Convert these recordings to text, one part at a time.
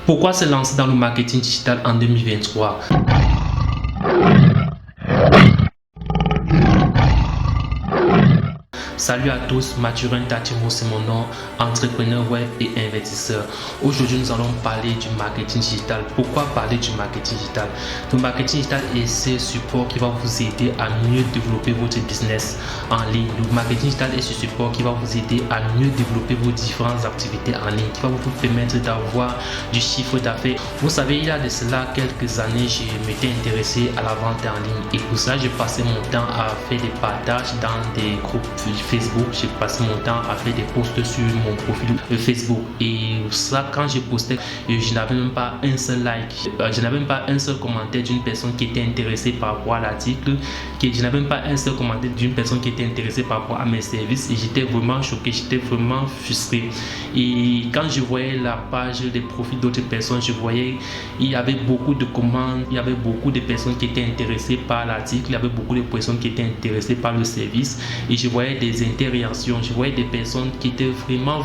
Pourquoi se lancer dans le marketing digital en 2023? Salut à tous, Mathurin Tatimo, c'est mon nom, entrepreneur web et investisseur. Aujourd'hui, nous allons parler du marketing digital. Pourquoi parler du marketing digital? Le marketing digital est ce support qui va vous aider à mieux développer votre business en ligne. Le marketing digital est ce support qui va vous aider à mieux développer vos différentes activités en ligne, qui va vous permettre d'avoir du chiffre d'affaires. Vous savez, il y a de cela quelques années, je m'étais intéressé à la vente en ligne et pour ça, j'ai passé mon temps à faire des partages dans des groupes Facebook. J'ai passé mon temps à faire des posts sur mon profil Facebook et ça, quand j'ai posté, je n'avais même pas un seul like, je n'avais même pas un seul commentaire d'une personne qui était intéressée par rapport à l'article, je n'avais même pas un seul commentaire d'une personne qui était intéressée par rapport à mes services et j'étais vraiment choqué, j'étais vraiment frustré. Et quand je voyais la page des profils d'autres personnes, je voyais il y avait beaucoup de commandes, il y avait beaucoup de personnes qui étaient intéressées par l'article, il y avait beaucoup de personnes qui étaient intéressées par le service et je voyais des réactions, je voyais des personnes qui étaient vraiment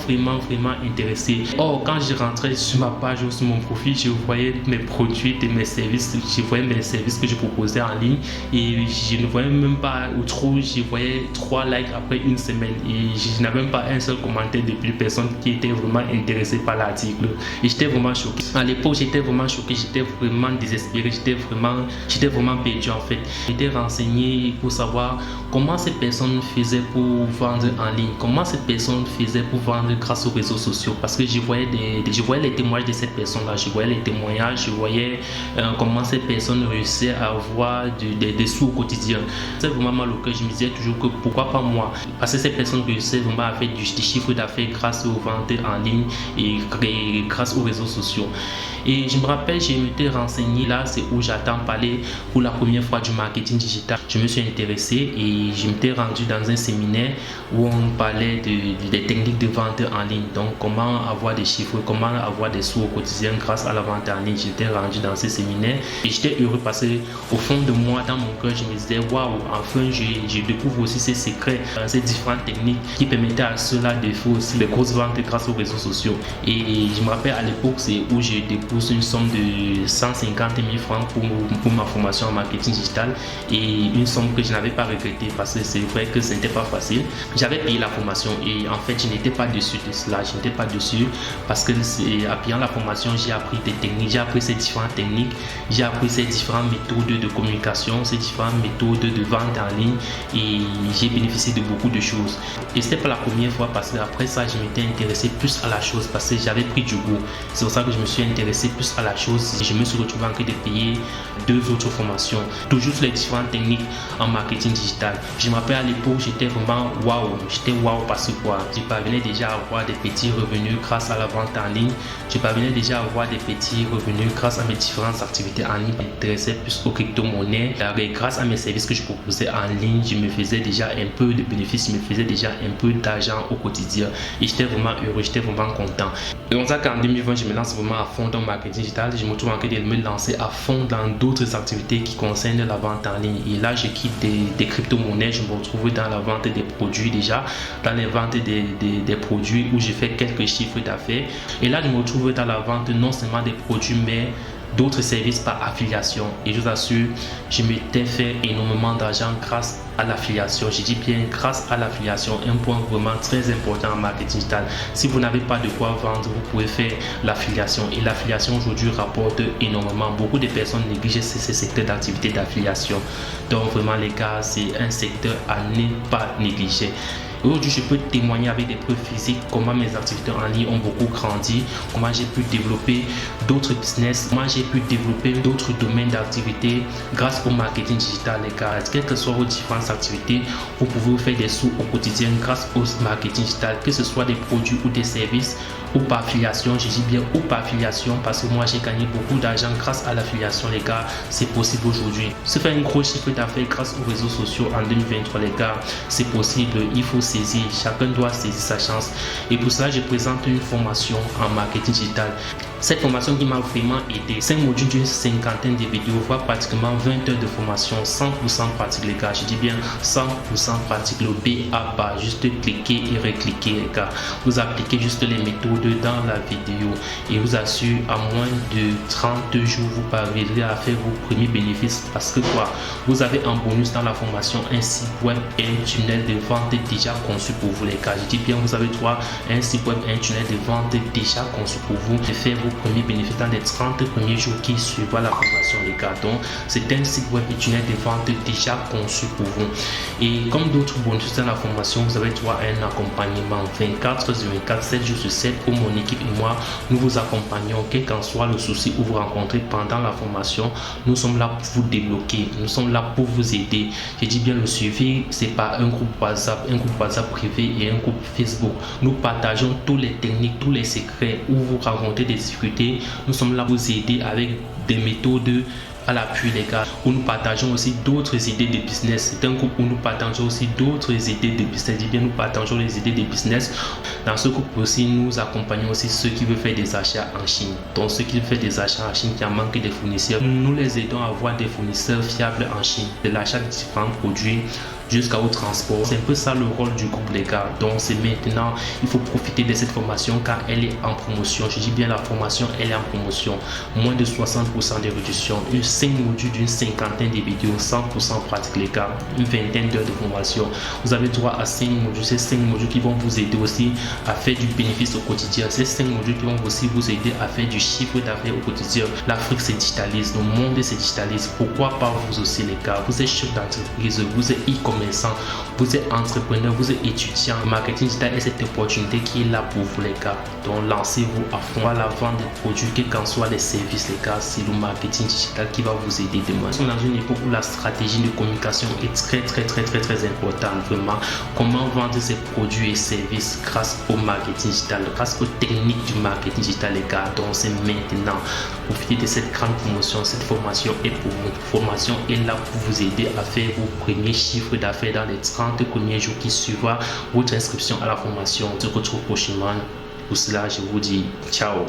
intéressées. Or, quand je rentrais sur ma page ou sur mon profil, je voyais mes produits et mes services, je voyais mes services que je proposais en ligne et je ne voyais même pas ou trop, je voyais 3 likes après une semaine et je n'avais même pas un seul commentaire de plus personne qui était vraiment intéressée par l'article et j'étais vraiment choqué. À l'époque, j'étais vraiment choqué, j'étais vraiment désespéré, j'étais vraiment perdu en fait. J'étais renseigné pour savoir comment ces personnes faisaient pour vendre en ligne, comment cette personne faisait pour vendre grâce aux réseaux sociaux, parce que je voyais les témoignages de cette personne là, je voyais les témoignages, je voyais comment cette personne réussissait à avoir des sous au quotidien. C'est vraiment mal au cœur, je me disais toujours que pourquoi pas moi, parce que cette personne réussissait vraiment à faire du chiffre d'affaires grâce aux ventes en ligne et grâce aux réseaux sociaux. Et je me rappelle, je m'étais renseigné, là c'est où j'entends parler pour la première fois du marketing digital. Je me suis intéressé et je m'étais rendu dans un séminaire où on parlait des techniques de vente en ligne, donc comment avoir des chiffres, comment avoir des sous au quotidien grâce à la vente en ligne. J'étais rendu dans ce séminaire et j'étais heureux parce qu'au fond de moi, dans mon cœur, je me disais waouh, enfin je découvre aussi ces secrets, ces différentes techniques qui permettaient à ceux-là de faire aussi des grosses ventes grâce aux réseaux sociaux. Et je me rappelle à l'époque, c'est où j'ai déposé une somme de 150 000 francs pour ma formation en marketing digital et une somme que je n'avais pas regrettée parce que c'est vrai que ce n'était pas facile. J'avais payé la formation et en fait je n'étais pas dessus de cela, je n'étais pas dessus parce que en payant la formation j'ai appris des techniques, j'ai appris ces différentes techniques, j'ai appris ces différentes méthodes de communication, ces différentes méthodes de vente en ligne et j'ai bénéficié de beaucoup de choses. Et c'était pas la première fois parce que après ça je m'étais intéressé plus à la chose parce que j'avais pris du goût. C'est pour ça que je me suis intéressé plus à la chose. Je me suis retrouvé en train de payer 2 autres formations, toujours sur les différentes techniques en marketing digital. Je me rappelle à l'époque j'étais vraiment waouh, parce que quoi, je parvenais déjà à avoir des petits revenus grâce à la vente en ligne, je parvenais déjà à avoir des petits revenus grâce à mes différentes activités en ligne. Je m'intéressais plus aux crypto-monnaies, grâce à mes services que je proposais en ligne, je me faisais déjà un peu de bénéfices, je me faisais déjà un peu d'argent au quotidien et j'étais vraiment heureux, j'étais vraiment content. Et on sait qu'en 2020 je me lance vraiment à fond dans le marketing digital, je me trouve en train de me lancer à fond dans d'autres activités qui concernent la vente en ligne et là je quitte des crypto-monnaies, je me retrouve dans la vente des produits déjà, dans les ventes des produits où j'ai fait quelques chiffres d'affaires et là je me retrouve dans la vente non seulement des produits mais d'autres services par affiliation et je vous assure je m'étais fait énormément d'argent grâce à l'affiliation. Je dis bien grâce à l'affiliation, un point vraiment très important en marketing digital. Si vous n'avez pas de quoi vendre, vous pouvez faire l'affiliation et l'affiliation aujourd'hui rapporte énormément. Beaucoup de personnes négligent ces secteurs d'activité d'affiliation, donc vraiment les gars, c'est un secteur à ne pas négliger. Aujourd'hui, je peux témoigner avec des preuves physiques comment mes activités en ligne ont beaucoup grandi, comment j'ai pu développer d'autres business, comment j'ai pu développer d'autres domaines d'activité grâce au marketing digital, les gars. Quelles que soient vos différentes activités, vous pouvez faire des sous au quotidien grâce au marketing digital, que ce soit des produits ou des services ou par affiliation. Je dis bien ou par affiliation parce que moi j'ai gagné beaucoup d'argent grâce à l'affiliation, les gars. C'est possible aujourd'hui. Se faire un gros chiffre d'affaires grâce aux réseaux sociaux en 2023, les gars, c'est possible. Il faut chacun doit saisir sa chance et pour cela je présente une formation en marketing digital. Cette formation qui m'a vraiment aidé. 5 modules d'une cinquantaine de vidéos, voire pratiquement 20 heures de formation, 100% pratique les gars. Je dis bien 100% pratique, le BABA. Juste cliquer et recliquer les gars. Vous appliquez juste les méthodes dans la vidéo et vous assure à moins de 30 jours, vous parviendrez à faire vos premiers bénéfices parce que quoi, vous avez en bonus dans la formation un site web et un tunnel de vente déjà conçu pour vous les gars. Je dis bien vous avez droit à un site web et un tunnel de vente déjà conçu pour vous de faire vos premiers bénéfices dans les 30 premiers jours qui suivent la formation les gars. Donc c'est un site web et tunnel de vente déjà conçu pour vous. Et comme d'autres bonus dans la formation, vous avez droit à un accompagnement 24 sur 24, 7 jours sur 7 où mon équipe et moi nous vous accompagnons quel qu'en soit le souci que vous rencontrez pendant la formation. Nous sommes là pour vous débloquer, nous sommes là pour vous aider. Je dis bien le suivi, c'est pas un groupe WhatsApp privé et un groupe Facebook. Nous partageons toutes les techniques, tous les secrets où vous rencontrez des difficultés. Nous sommes là pour vous aider avec des méthodes à l'appui les gars, où nous partageons aussi d'autres idées de business. C'est un groupe où nous partageons aussi d'autres idées de business. Je dis bien nous partageons les idées de business. Dans ce groupe aussi, nous accompagnons aussi ceux qui veulent faire des achats en Chine. Donc ceux qui veulent faire des achats en Chine, qui en manquent des fournisseurs, nous les aidons à avoir des fournisseurs fiables en Chine, de l'achat de différents produits jusqu'au transport. C'est un peu ça le rôle du groupe les gars. Donc c'est maintenant, il faut profiter de cette formation car elle est en promotion. Je dis bien la formation, elle est en promotion. Moins de 60% de réduction. 5 modules d'une cinquantaine de vidéos, 100% pratique les gars. Une vingtaine d'heures de formation. Vous avez droit à 5 modules. Ces 5 modules qui vont vous aider aussi à faire du bénéfice au quotidien. Ces 5 modules qui vont aussi vous aider à faire du chiffre d'affaires au quotidien. L'Afrique se digitalise, le monde se digitalise. Pourquoi pas vous aussi les gars? Vous êtes chef d'entreprise, vous êtes e-commerçant, vous êtes entrepreneur, vous êtes étudiant. Le marketing digital est cette opportunité qui est là pour vous les gars. Donc lancez-vous à fond à la vente des produits, quels qu'en soient les services les gars. C'est le marketing digital qui va vous aider demain. Nous sommes dans une époque où la stratégie de communication est très importante vraiment. Comment vendre ses produits et services grâce au marketing digital, grâce aux techniques du marketing digital les gars. Donc c'est maintenant. Profitez de cette grande promotion. Cette formation est pour vous. Formation est là pour vous aider à faire vos premiers chiffres d'affaires dans les 30 premiers jours qui suivra votre inscription à la formation. On se retrouve prochainement. Pour cela, je vous dis ciao.